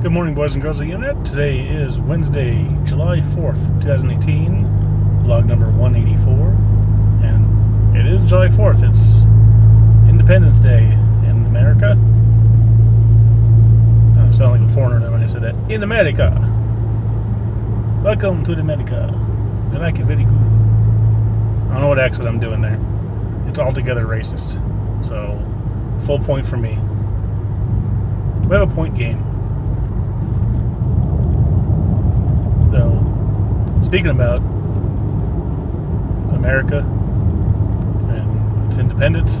Good morning, boys and girls of the internet. Today is Wednesday, July 4th, 2018, vlog number 184. And it is July 4th. It's Independence Day in America. I sound like a foreigner there when I said that. In America. Welcome to America. I like it very good. I don't know what accent I'm doing there. It's altogether racist. So, full point for me. We have a point game. So, speaking about America and its independence,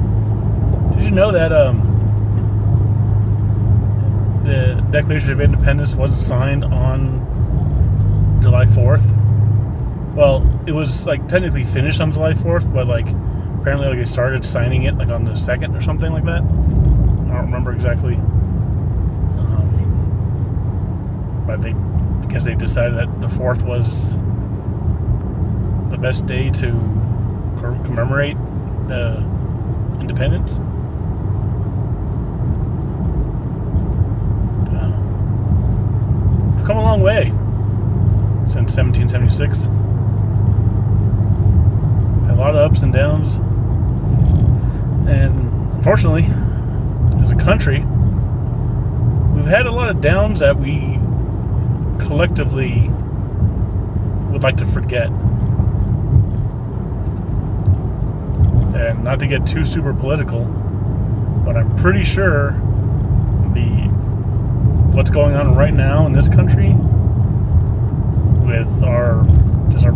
did you know that the Declaration of Independence wasn't signed on July 4th? Well, it was like technically finished on July 4th, but like apparently like they started signing it like on the 2nd or something like that. I don't remember exactly, but because they decided that the 4th was the best day to commemorate the independence. We've come a long way since 1776. A lot of ups and downs, and unfortunately, as a country, we've had a lot of downs that we collectively would like to forget. And not to get too super political, but I'm pretty sure what's going on right now in this country with our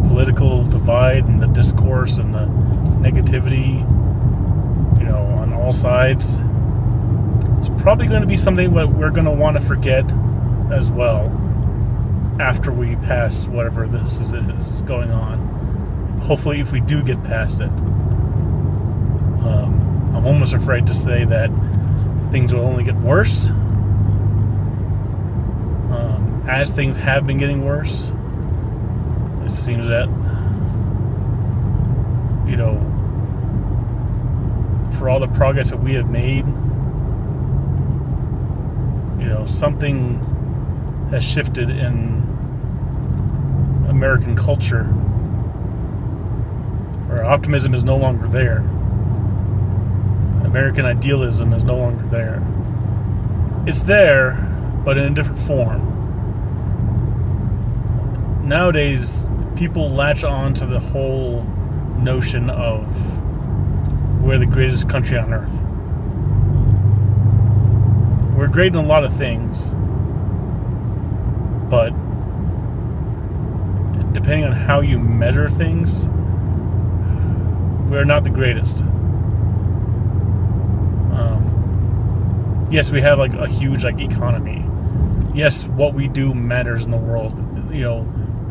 political divide and the discourse and the negativity, on all sides, it's probably going to be something that we're going to want to forget as well after we pass whatever this is going on. Hopefully, if we do get past it. I'm almost afraid to say that things will only get worse, as things have been getting worse. It seems that, for all the progress that we have made, something has shifted in American culture, where optimism is no longer there. American idealism is no longer there. It's there, but in a different form. Nowadays, people latch on to the whole notion of we're the greatest country on earth. We're great in a lot of things, but depending on how you measure things, we're not the greatest. Yes, we have like a huge economy. Yes, what we do matters in the world.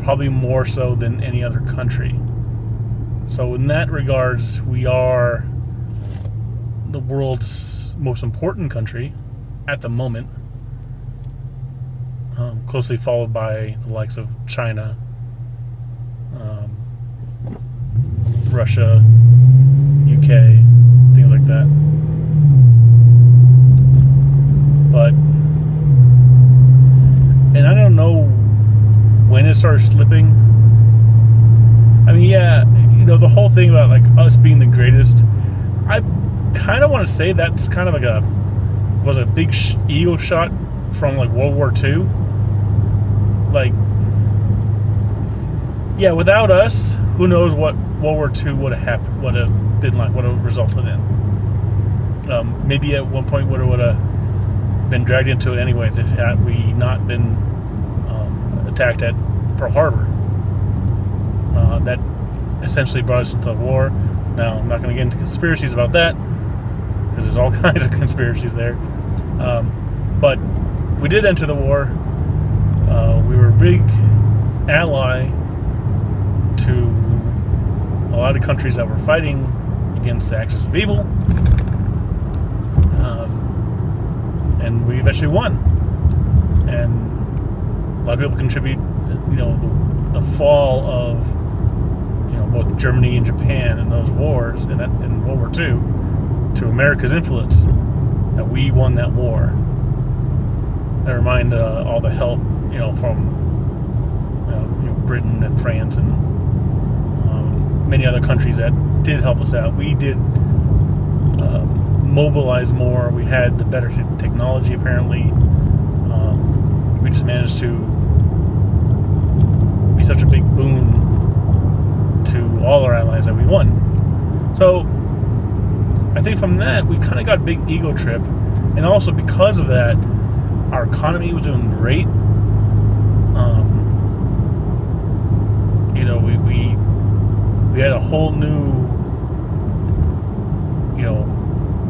Probably more so than any other country. So in that regards, we are the world's most important country at the moment, closely followed by the likes of China, Russia, UK, things like that. And I don't know when it started slipping. I mean, yeah, the whole thing about us being the greatest, I kind of want to say that's kind of was a big ego shot from World War II. Yeah, without us, who knows what World War II would have happened, would have been like, would have resulted in. Maybe at one point would have been dragged into it anyways if had we not been attacked at Pearl Harbor. That essentially brought us into the war. Now, I'm not going to get into conspiracies about that, because there's all kinds of conspiracies there. But we did enter the war. We were a big ally to a lot of countries that were fighting against the axis of evil. And we eventually won. And a lot of people contribute, the fall of, both Germany and Japan in those wars, in World War II, to America's influence, that we won that war. Never mind all the help, from Britain and France and many other countries that did help us out. We did mobilize more. We had the better technology, apparently. We just managed to be such a big boon to all our allies that we won. So I think from that, we kind of got a big ego trip. And also because of that, our economy was doing great. We had a whole new,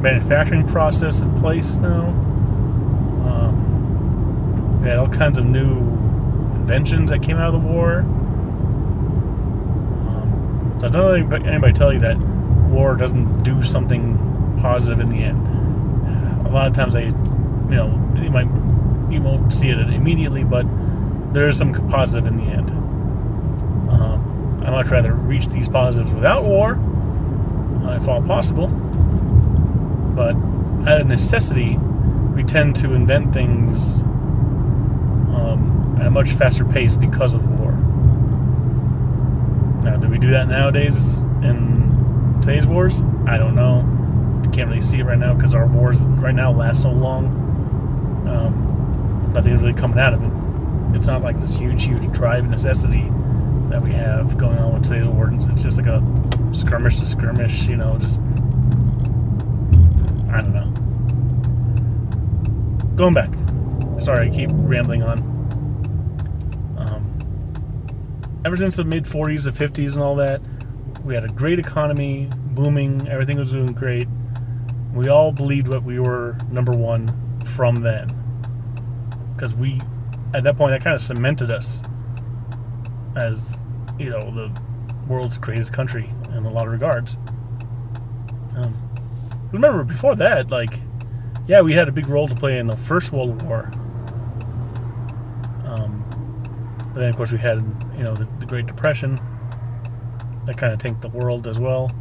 manufacturing process in place now. We had all kinds of new inventions that came out of the war. So don't let anybody tell you that war doesn't do something positive in the end. A lot of times you won't see it immediately, but there is some positive in the end. I'd much rather reach these positives without war, if all possible. But out of necessity, we tend to invent things at a much faster pace because of war. Now, do we do that nowadays in today's wars? I don't know. Can't really see it right now because our wars right now last so long. Nothing's really coming out of it. It's not like this huge drive necessity that we have going on with today's wars. It's just like a skirmish to skirmish, just, I don't know. Going back. Sorry, I keep rambling on. Ever since the mid-40s, the 50s and all that, we had a great economy, booming, everything was doing great. We all believed that we were number one from then. Because at that point, that kind of cemented us as, the world's greatest country in a lot of regards. Remember, before that, we had a big role to play in the First World War. But then, of course, we had, the Great Depression. That kind of tanked the world as well.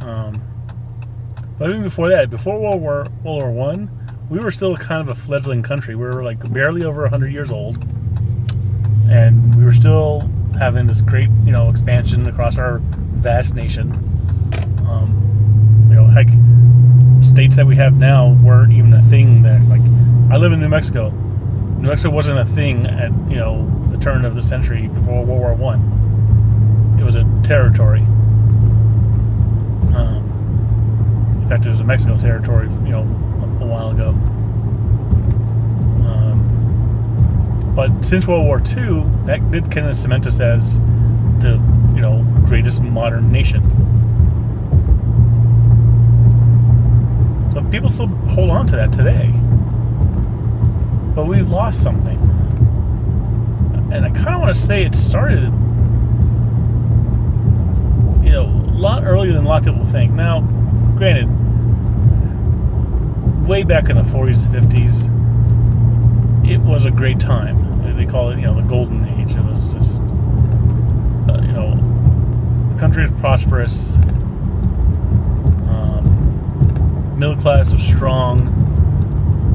But even before that, before World War I, we were still kind of a fledgling country. We were barely over 100 years old. And we were still having this great, expansion across our vast nation. Heck, states that we have now weren't even a thing then. I live in New Mexico. New Mexico wasn't a thing at, the turn of the century before World War I. It was a territory. In fact, it was a Mexico territory, a while ago. But since World War II, that did kind of cement us as the, greatest modern nation. So people still hold on to that today. But we've lost something. And I kind of want to say it started, a lot earlier than a lot of people think. Now, granted, way back in the 40s and 50s, it was a great time. They call it, the golden age. It was just, the country was prosperous. Middle class was strong.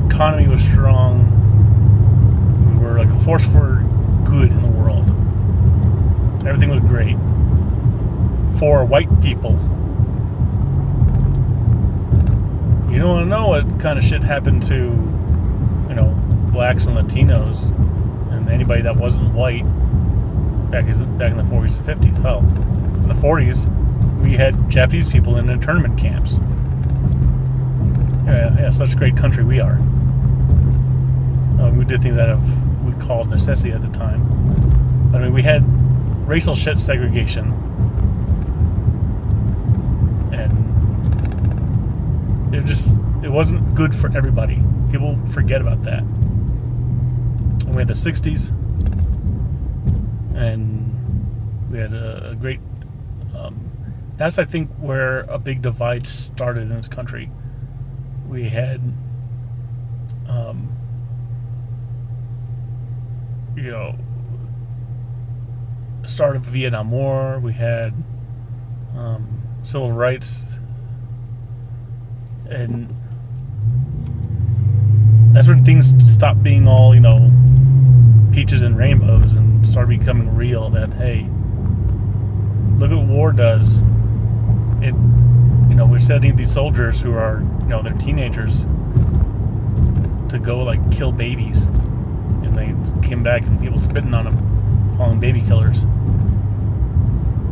Economy was strong. We were like a force for good in the world. Everything was great. For white people. You don't want to know what kind of shit happened to, blacks and Latinos and anybody that wasn't white back in the 40s and 50s. Hell, in the 40s, we had Japanese people in internment camps. Yeah, such a great country we are. We did things that we called necessity at the time. We had racial segregation. And it wasn't good for everybody. People forget about that. And we had the 60s. And we had a great... that's, I think, where a big divide started in this country. We had, start of the Vietnam War. We had civil rights, and That's when things stopped being all, peaches and rainbows and started becoming real. That, hey, look at what war does. We're sending these soldiers who are, they're teenagers to go like kill babies, and they came back and people spitting on them, calling baby killers.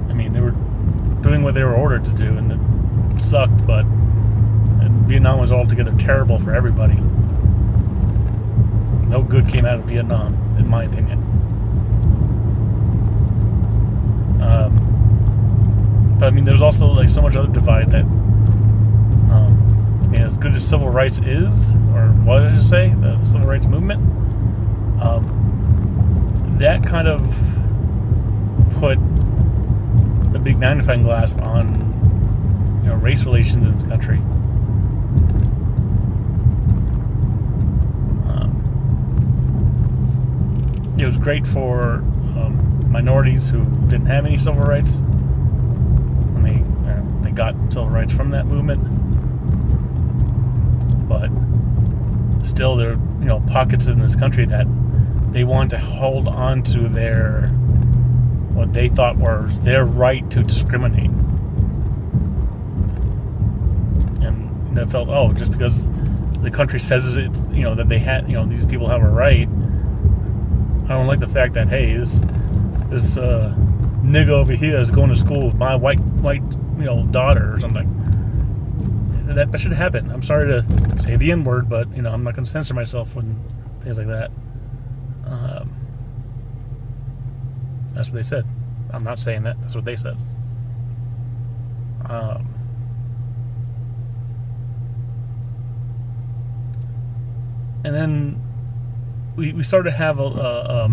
I mean, they were doing what they were ordered to do, and it sucked. But Vietnam was altogether terrible for everybody. No good came out of Vietnam, in my opinion. But I mean, there's also like so much other divide that, as good as civil rights is, or what did I just say, the civil rights movement, that kind of put a big magnifying glass on, race relations in this country. It was great for minorities who didn't have any civil rights, and they got civil rights from that movement. But still, there are pockets in this country that they want to hold on to what they thought was their right to discriminate, and they felt, just because the country says it, that they had, these people have a right. I don't like the fact that, hey, this nigga over here is going to school with my white daughter or something. That should happen. I'm sorry to say the N-word, but I'm not going to censor myself when things like that. That's what they said. I'm not saying that. That's what they said. And then we started to have the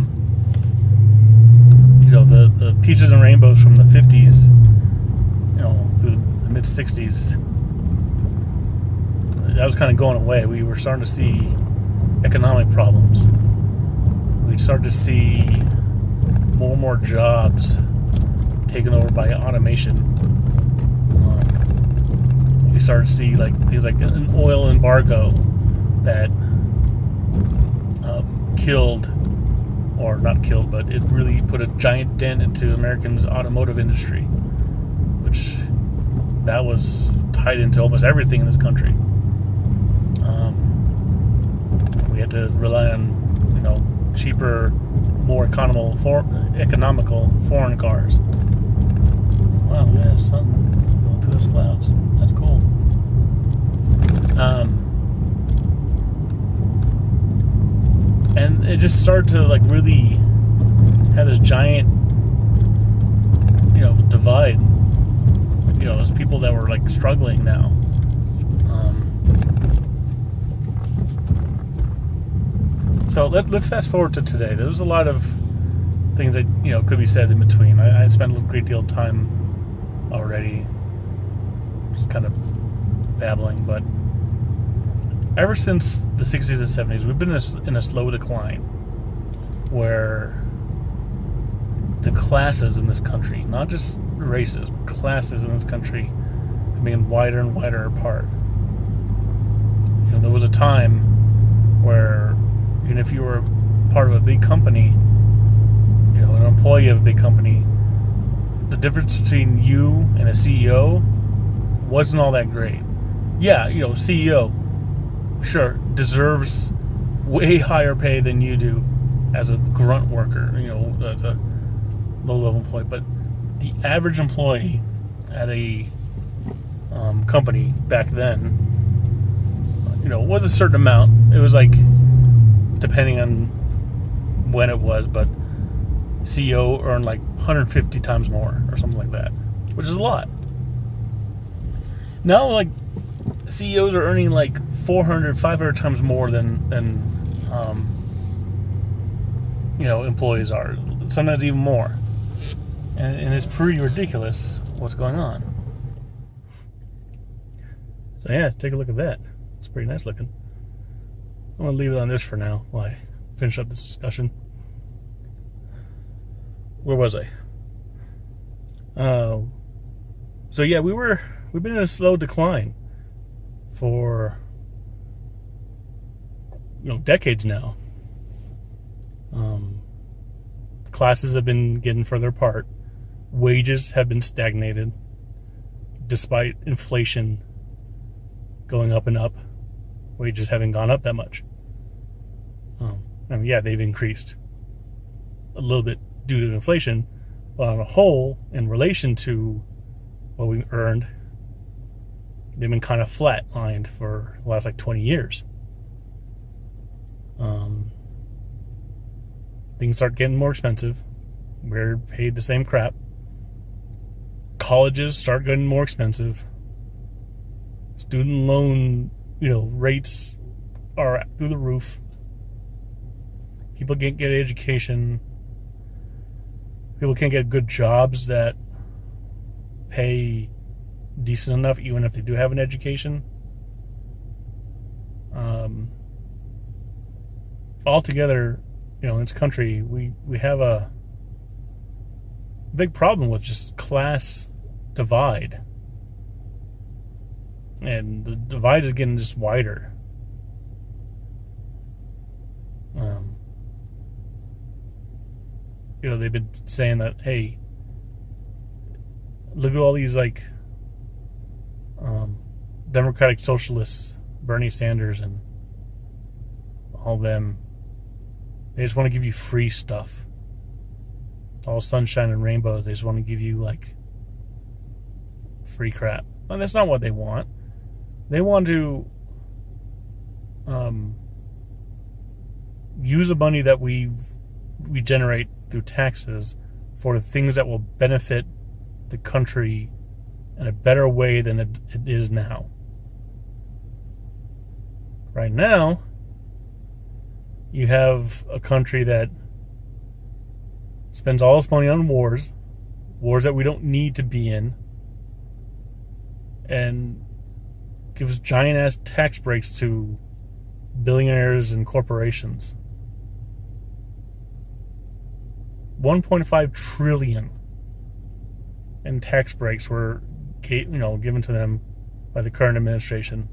peaches and rainbows from the 50s, through the mid 60s. That was kind of going away. We were starting to see economic problems. We started to see more and more jobs taken over by automation. We started to see things like an oil embargo that killed, or not killed, but it really put a giant dent into Americans' automotive industry, which that was tied into almost everything in this country. We had to rely on, cheaper, more economical foreign cars. Wow, look at that sun going through those clouds. That's cool. And it just started to really have this giant, divide. Those people that were struggling now. So let's fast forward to today. There's a lot of things that could be said in between. I spent a great deal of time already just kind of babbling, but ever since the 60s and 70s, we've been in a slow decline where the classes in this country, not just races, but classes in this country, have been wider and wider apart. There was a time where even if you were part of a big company, an employee of a big company, the difference between you and a CEO wasn't all that great. Yeah, CEO, sure, deserves way higher pay than you do as a grunt worker, as a low-level employee. But the average employee at a company back then, was a certain amount. It was depending on when it was, but CEO earned 150 times more or something like that, which is a lot. Now, CEOs are earning 400, 500 times more than employees are. Sometimes even more. And it's pretty ridiculous what's going on. So yeah, take a look at that. It's pretty nice looking. I'm going to leave it on this for now while I finish up this discussion. Where was I? So yeah, we've been in a slow decline for decades now. Classes have been getting further apart. Wages have been stagnated despite inflation going up and up. Wages haven't gone up that much. They've increased a little bit due to inflation, but on a whole, in relation to what we earned, they've been kind of flat-lined for the last 20 years. Things start getting more expensive. We're paid the same crap. Colleges start getting more expensive. Student loan, rates are through the roof. People can't get education. People can't get good jobs that pay decent enough, even if they do have an education. Altogether, in this country, we have a big problem with just class divide. And the divide is getting just wider. They've been saying that, hey, look at all these Democratic Socialists, Bernie Sanders and all them. They just want to give you free stuff. It's all sunshine and rainbows. They just want to give you free crap. And that's not what they want. They want to use the money that we generate through taxes for the things that will benefit the country in a better way than it is now. Right now, you have a country that spends all its money on wars that we don't need to be in, and gives giant-ass tax breaks to billionaires and corporations. $1.5 trillion in tax breaks were given to them by the current administration.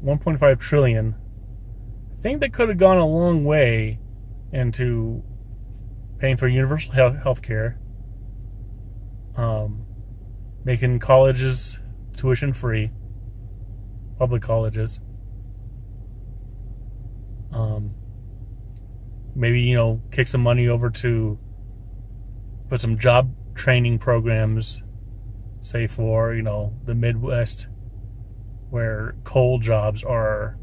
$1.5 trillion. I think that could have gone a long way into paying for universal health care, making colleges tuition free, public colleges. Maybe, kick some money over to put some job training programs, say for, the Midwest, where coal jobs are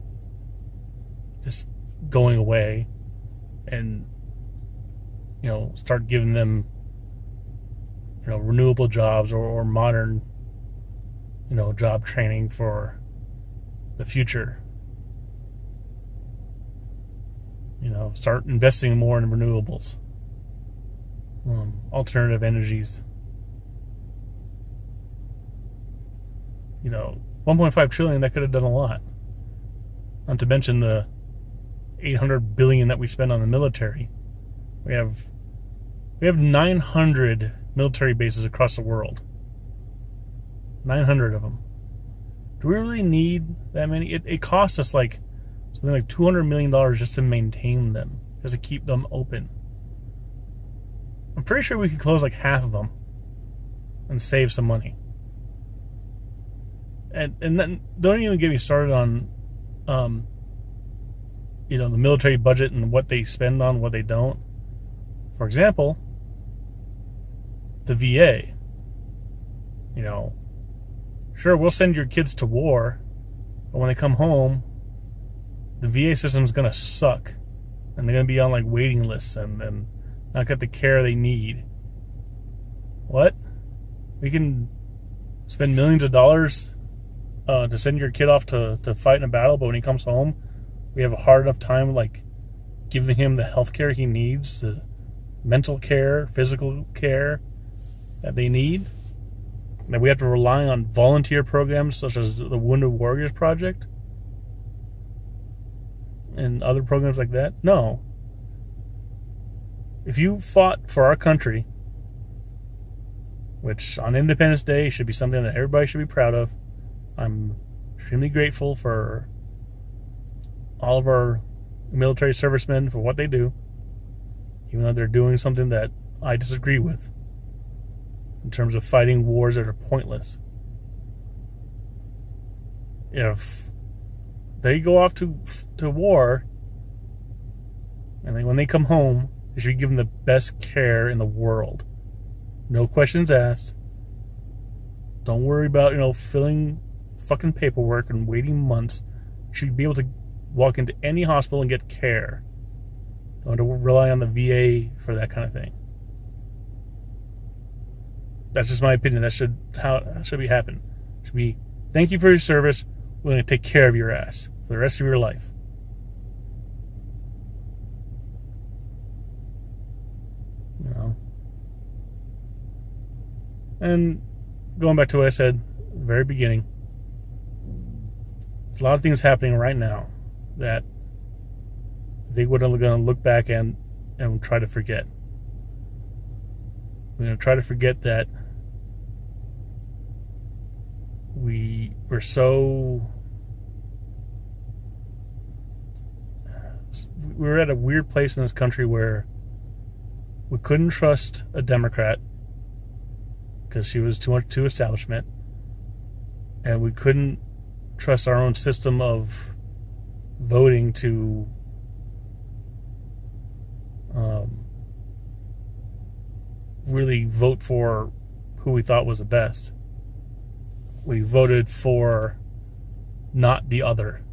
just going away, and, start giving them, renewable jobs or modern, job training for the future. Start investing more in renewables, alternative energies. 1.5 trillion, that could have done a lot. Not to mention the 800 billion that we spend on the military. We have 900 military bases across the world. 900 of them. Do we really need that many? It costs us something like $200 million just to maintain them, just to keep them open. I'm pretty sure we could close half of them and save some money. And then don't even get me started on the military budget and what they spend on, what they don't. For example, the VA. Sure, we'll send your kids to war, but when they come home, the VA system's going to suck, and they're going to be on waiting lists and not get the care they need. What? We can spend millions of dollars to send your kid off to fight in a battle, but when he comes home, we have a hard enough time giving him the health care he needs, the mental care, physical care that they need. That we have to rely on volunteer programs such as the Wounded Warriors Project and other programs like that. No. If you fought for our country, which on Independence Day should be something that everybody should be proud of, I'm extremely grateful for all of our military servicemen for what they do, even though they're doing something that I disagree with in terms of fighting wars that are pointless. If they go off to war, and then when they come home, they should be given the best care in the world. No questions asked. Don't worry about, filling fucking paperwork and waiting months. You should be able to walk into any hospital and get care. Don't have to rely on the VA for that kind of thing. That's just my opinion. That should be happen. It should be, thank you for your service. We're going to take care of your ass for the rest of your life. And going back to what I said at the very beginning, there's a lot of things happening right now that I think we're going to look back and try to forget. We're going to try to forget that we were at a weird place in this country where we couldn't trust a Democrat because she was too establishment, and we couldn't trust our own system of voting to really vote for who we thought was the best. We voted for not the other.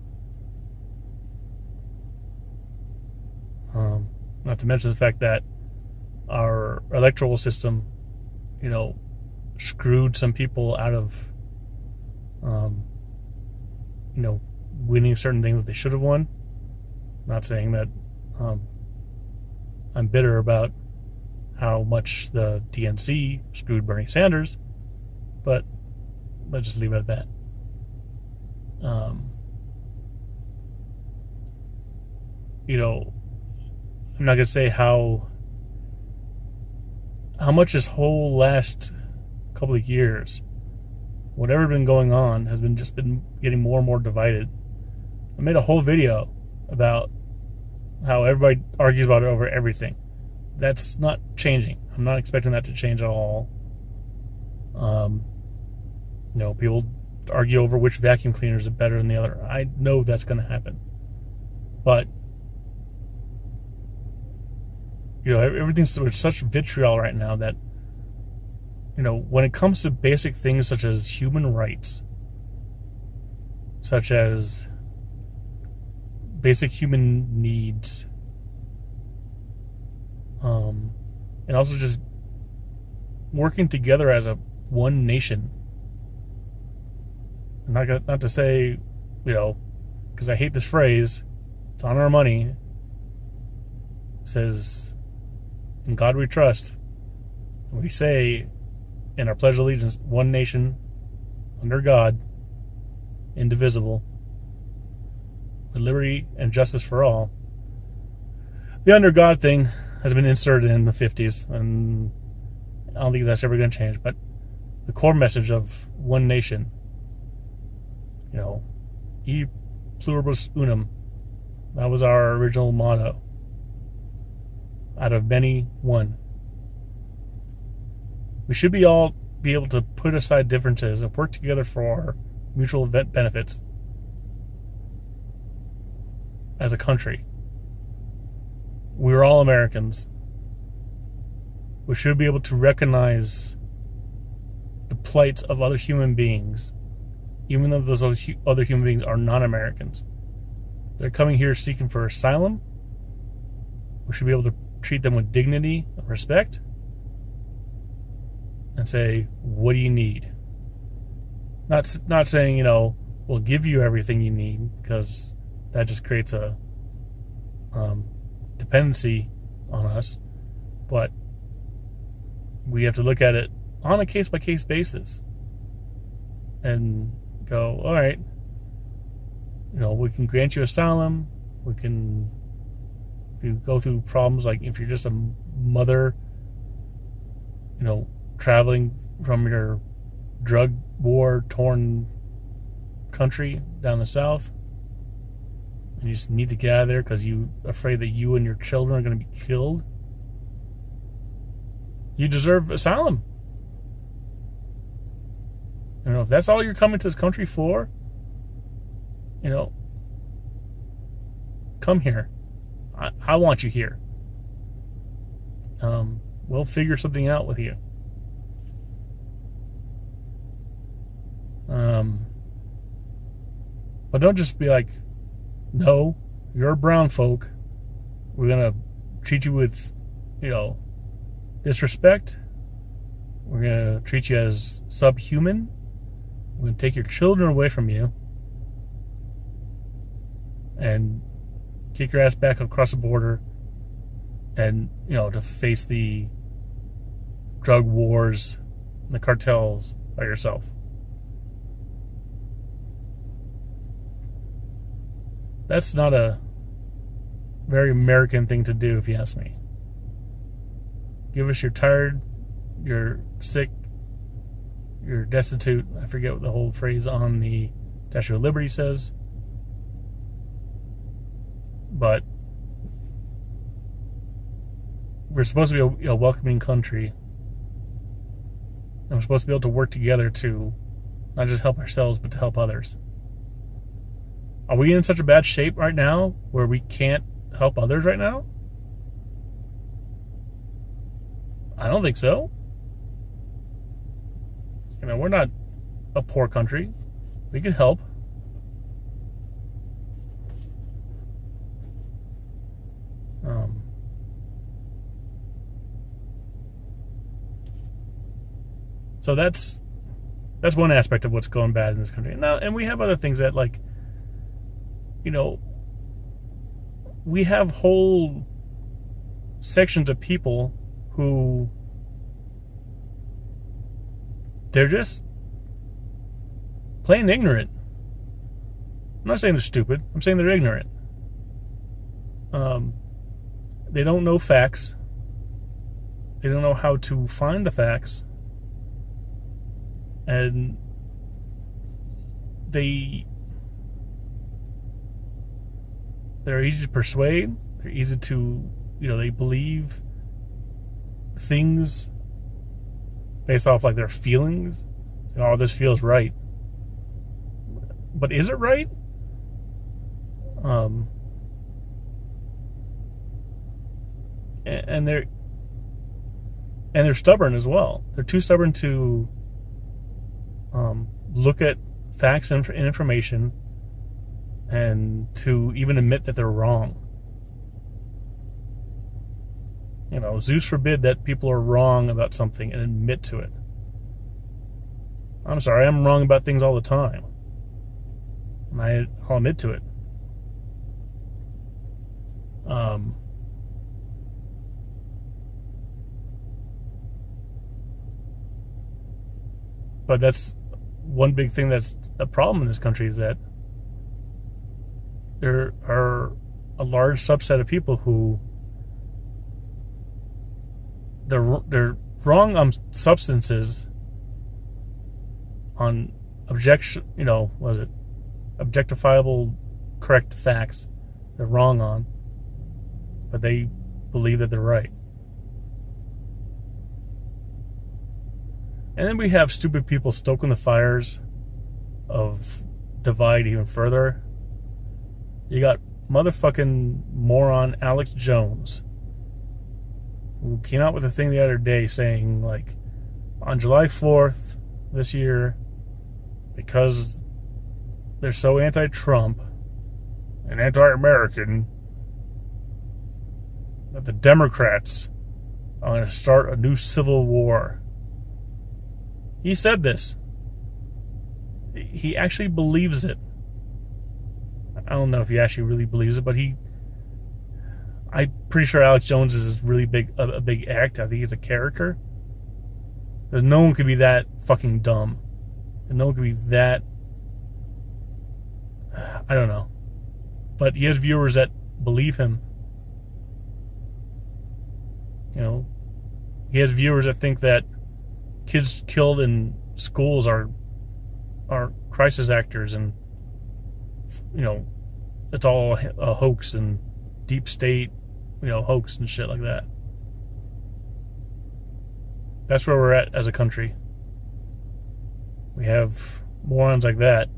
Not to mention the fact that our electoral system, screwed some people out of, winning certain things that they should have won. Not saying that I'm bitter about how much the DNC screwed Bernie Sanders, but let's just leave it at that. I'm not going to say how much this whole last couple of years, whatever's been going on, has been getting more and more divided. I made a whole video about how everybody argues about it over everything. That's not changing. I'm not expecting that to change at all. People argue over which vacuum cleaners are better than the other. I know that's going to happen. But, everything's such vitriol right now that, when it comes to basic things such as human rights, such as basic human needs, and also just working together as a one nation. Not to say, because I hate this phrase, it's on our money. It says, "In God we trust." And we say in our Pledge of Allegiance, one nation, under God, indivisible, with liberty and justice for all. The under God thing has been inserted in the 50s, and I don't think that's ever going to change, but the core message of one nation, E pluribus unum, that was our original motto. Out of many, one. We should be able to put aside differences and work together for our mutual benefits as a country. We're all Americans. We should be able to recognize the plight of other human beings, even though those other human beings are non-Americans. They're coming here seeking for asylum. We should be able to treat them with dignity and respect and say, what do you need? Not saying, we'll give you everything you need, because that just creates a dependency on us. But we have to look at it on a case-by-case basis and go, all right, we can grant you asylum. We can, if you go through problems, like if you're just a mother, traveling from your drug war torn country down the south, You just need to get out of there because you're afraid that you and your children are going to be killed. You deserve asylum. If that's all you're coming to this country for, come here. I want you here. We'll figure something out with you. But don't just be like, no, you're brown folk. We're going to treat you with, disrespect. We're going to treat you as subhuman. We're going to take your children away from you and kick your ass back across the border and, to face the drug wars and the cartels by yourself. That's not a very American thing to do, if you ask me. Give us you're tired, you're sick, you're destitute. I forget what the whole phrase on the Statue of Liberty says. But we're supposed to be a welcoming country. And we're supposed to be able to work together to not just help ourselves, but to help others. Are we in such a bad shape right now where we can't help others right now? I don't think so. We're not a poor country. We can help. So that's one aspect of what's going bad in this country. And we have other things that, like, we have whole sections of people who they're just plain ignorant. I'm not saying they're stupid. I'm saying they're ignorant. They don't know facts. They don't know how to find the facts. And they're easy to persuade. They're easy to, they believe things based off like their feelings. Oh, this feels right. But is it right? And they're stubborn as well. They're too stubborn to look at facts and information and to even admit that they're wrong. Zeus forbid that people are wrong about something and admit to it. I'm sorry, I'm wrong about things all the time. And I'll admit to it. But that's one big thing that's a problem in this country, is that there are a large subset of people who they're wrong on substances, on objectifiable correct facts they're wrong on, but they believe that they're right. And then we have stupid people stoking the fires of divide even further. You got motherfucking moron Alex Jones, who came out with a thing the other day saying, like, on July 4th this year, because they're so anti-Trump and anti-American, that the Democrats are going to start a new civil war. He said this. He actually believes it. I don't know if he actually really believes it, but I'm pretty sure Alex Jones is really a big act. I think he's a character. Because no one could be that fucking dumb. And no one could be that... I don't know. But he has viewers that believe him. He has viewers that think that kids killed in schools are crisis actors and, it's all a hoax and deep state, hoax and shit like that. That's where we're at as a country. We have morons like that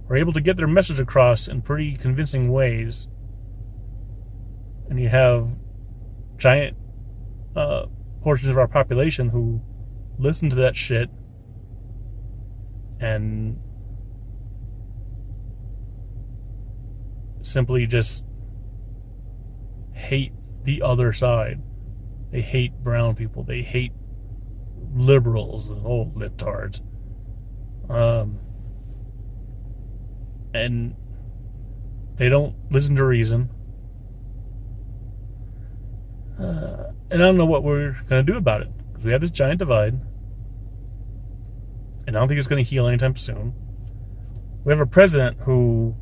who are able to get their message across in pretty convincing ways. And you have giant portions of our population who listen to that shit and simply just hate the other side. They hate brown people. They hate liberals and old libtards. And they don't listen to reason. And I don't know what we're going to do about it. Because we have this giant divide. And I don't think it's going to heal anytime soon. We have a president who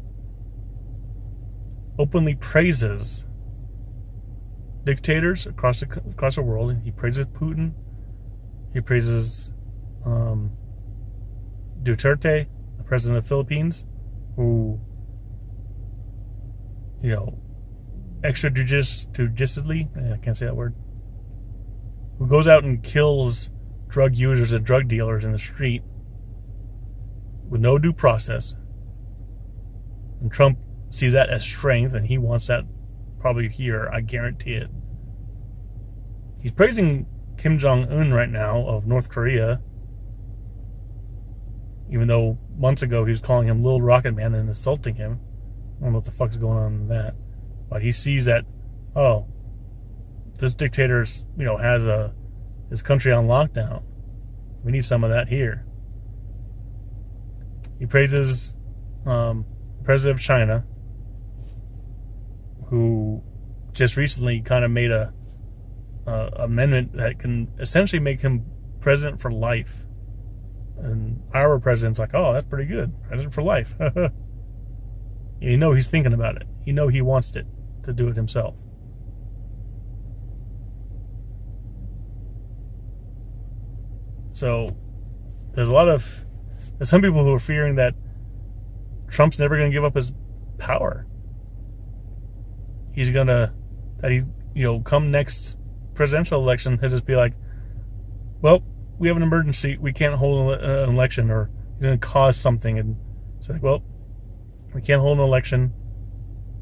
openly praises dictators across the world. And he praises Putin. He praises Duterte, the president of the Philippines, who, extrajudiciously, I can't say that word, who goes out and kills drug users and drug dealers in the street with no due process. And Trump sees that as strength, and he wants that probably here, I guarantee it. He's praising Kim Jong-un right now of North Korea, even though months ago he was calling him Little Rocket Man and insulting him. I don't know what the fuck's going on in that. But he sees that, this dictator's, has his country on lockdown. We need some of that here. He praises the president of China, who just recently kind of made a amendment that can essentially make him president for life. And our president's like, oh, that's pretty good. President for life. He's thinking about it. He wants it to do it himself. So there's some people who are fearing that Trump's never going to give up his power. He's going to, come next presidential election, he'll just be like, well, we have an emergency. We can't hold an election, or he's going to cause something. And it's like, well, we can't hold an election.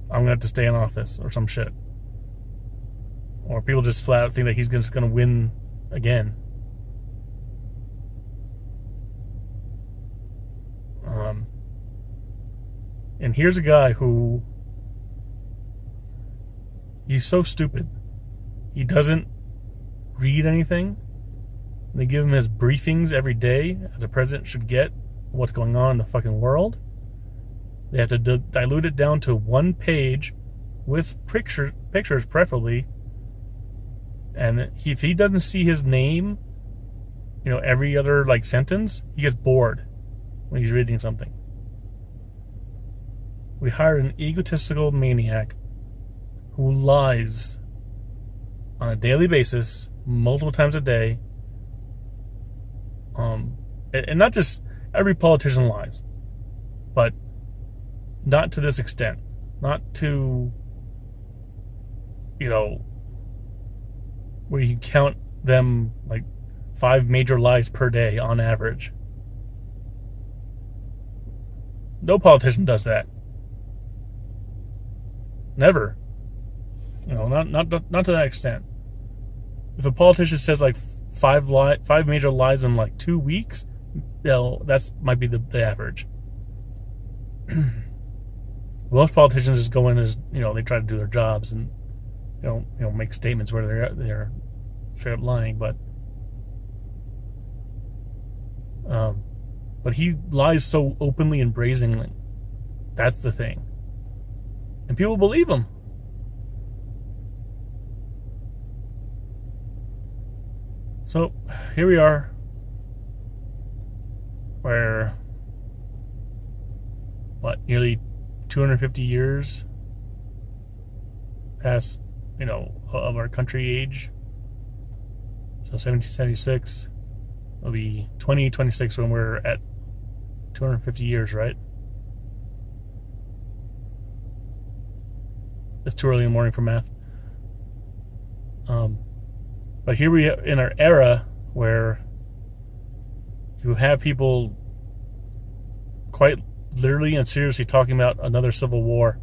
I'm going to have to stay in office or some shit. Or people just flat out think that he's just going to win again. And here's a guy who, he's so stupid. He doesn't read anything. They give him his briefings every day, as a president should get, what's going on in the fucking world. They have to dilute it down to one page with pictures preferably. And if he doesn't see his name, every other sentence, he gets bored when he's reading something. We hired an egotistical maniac who lies on a daily basis, multiple times a day. And not just every politician lies, but not to this extent. Not to, where you count them 5 major lies per day on average. No politician does that. Never. Not to that extent. If a politician says 5 major lies in 2 weeks, that's might be the average. Most politicians just go in as they try to do their jobs and make statements where they're straight up lying, but he lies so openly and brazenly. That's the thing, and people believe him. So here we are, where nearly 250 years past of our country age. So 1776 will be 2026 when we're at 250 years, right? It's too early in the morning for math. But here we are in our era where you have people quite literally and seriously talking about another civil war.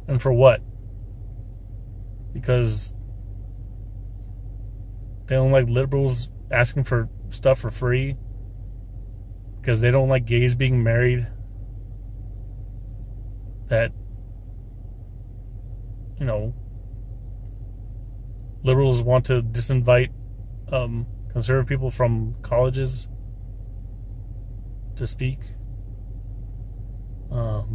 And for what? Because they don't like liberals asking for stuff for free. Because they don't like gays being married. That, you know, liberals want to disinvite conservative people from colleges to speak. Because,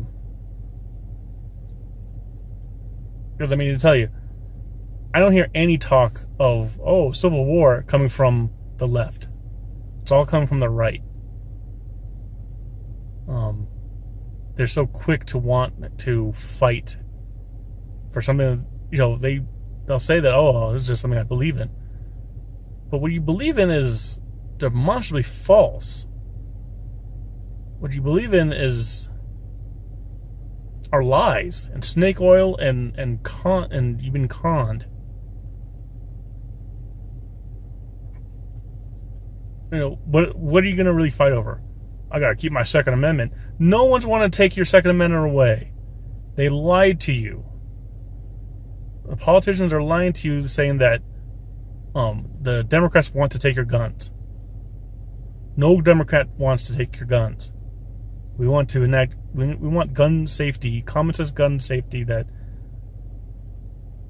I mean, to tell you, I don't hear any talk of, civil war coming from the left. It's all coming from the right. They're so quick to want to fight for something, they'll say that, this is just something I believe in. But what you believe in is demonstrably false. What you believe in are lies and snake oil and you've been conned. What are you going to really fight over? I got to keep my Second Amendment. No one's want to take your Second Amendment away. They lied to you. The politicians are lying to you, saying that the Democrats want to take your guns. No Democrat wants to take your guns. We want to enact. We want gun safety, common sense gun safety that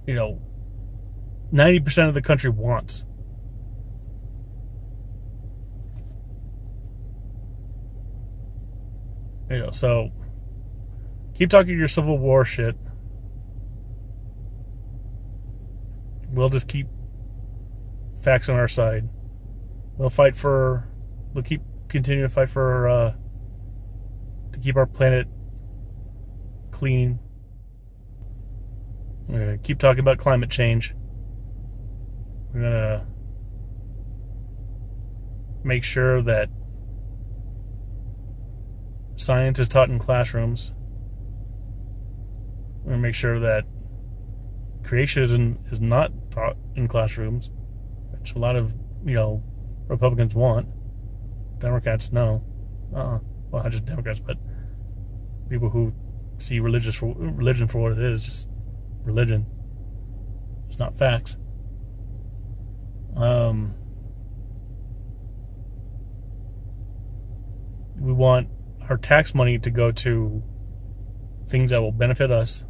90% of the country wants. So keep talking your Civil War shit. We'll just keep facts on our side. We'll continue to fight for to keep our planet clean. We're gonna keep talking about climate change. We're gonna make sure that science is taught in classrooms. We're gonna make sure that creationism is not taught in classrooms, which a lot of Republicans want. Democrats no. Well, not just Democrats, but people who see religion for what it is, just religion. It's not facts. We want our tax money to go to things that will benefit us.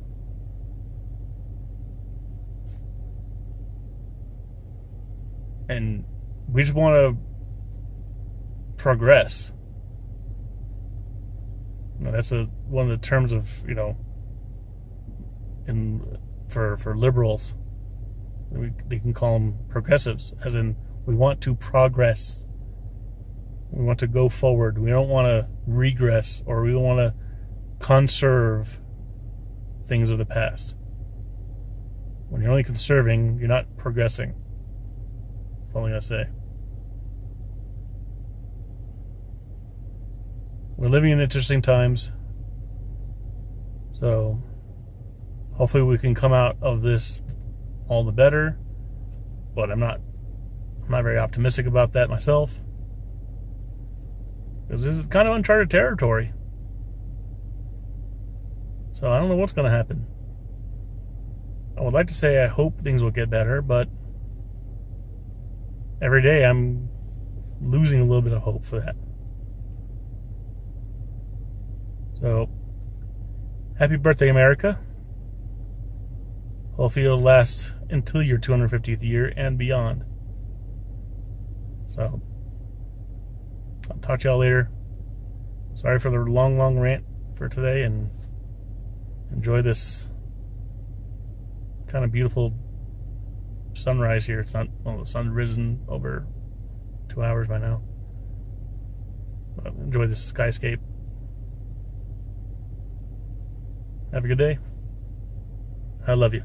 And we just want to progress. That's one of the terms of for liberals. They can call them progressives, as in we want to progress. We want to go forward. We don't want to regress, or we don't want to conserve things of the past. When you're only conserving, you're not progressing. That's all I'm going to say. We're living in interesting times. So hopefully we can come out of this all the better. But I'm not very optimistic about that myself. Because this is kind of uncharted territory. So I don't know what's going to happen. I would like to say I hope things will get better, but every day I'm losing a little bit of hope for that. So, happy birthday, America. Hopefully it'll last until your 250th year and beyond. So, I'll talk to y'all later. Sorry for the long rant for today, and enjoy this kind of beautiful sunrise here. It's not, the sun's risen over 2 hours by now. But enjoy this skyscape. Have a good day. I love you.